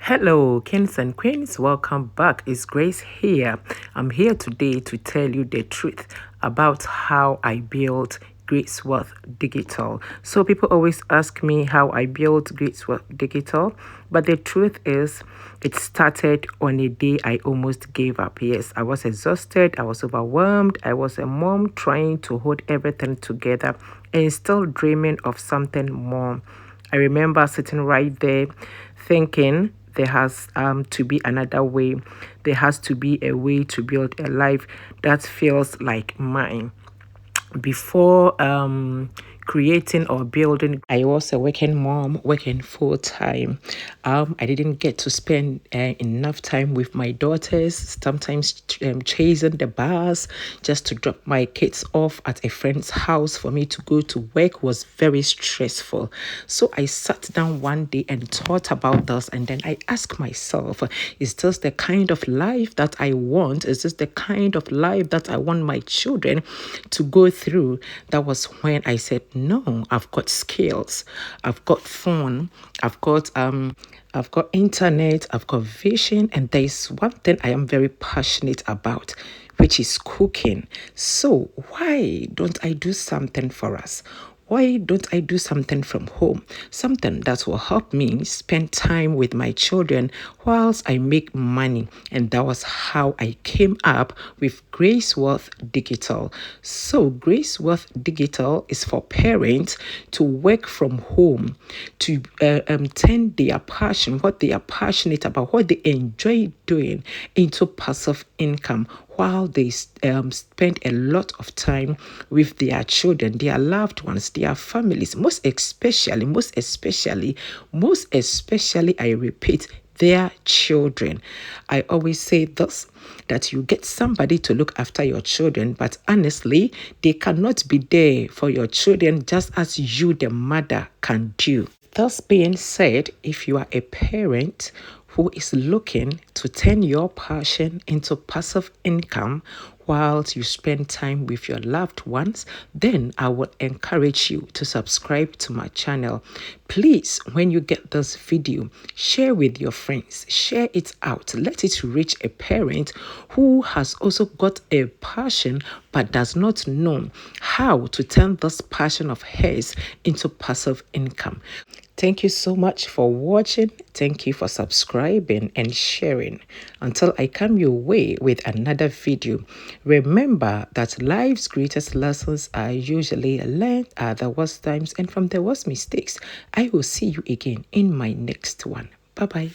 Hello, kings and queens. Welcome back. It's Grace here. I'm here today to tell you the truth about how I built Gracewealth Digital. So people always ask me how I built Gracewealth Digital, but the truth is it started on a day I almost gave up. Yes, I was exhausted. I was overwhelmed. I was a mom trying to hold everything together and still dreaming of something more. I remember sitting right there thinking there has to be another way. There has to be a way to build a life that feels like mine. Before creating or building, I was a working mom, working full time. I didn't get to spend enough time with my daughters, sometimes chasing the bus just to drop my kids off at a friend's house for me to go to work was very stressful. So I sat down one day and thought about this, and then I asked myself, is this the kind of life that I want? Is this the kind of life that I want my children to go through? That was when I said, no, I've got skills, I've got phone, I've got internet, I've got vision, and there's one thing I am very passionate about, which is cooking. So why don't I do something for us? Why don't I do something from home? Something that will help me spend time with my children whilst I make money. And that was how I came up with Gracewealth Digital. So Gracewealth Digital is for parents to work from home, to turn their passion, what they are passionate about, what they enjoy doing, into passive income while they spend a lot of time with their children, their loved ones, their families, most especially, I repeat, their children. I always say this, that you get somebody to look after your children, but honestly, they cannot be there for your children just as you, the mother, can do. Thus being said, if you are a parent who is looking to turn your passion into passive income whilst you spend time with your loved ones, then I would encourage you to subscribe to my channel. Please, when you get this video, share with your friends, share it out, let it reach a parent who has also got a passion but does not know how to turn this passion of hers into passive income. Thank you so much for watching. Thank you for subscribing and sharing. Until I come your way with another video, remember that life's greatest lessons are usually learned at the worst times and from the worst mistakes. I will see you again in my next one. Bye-bye.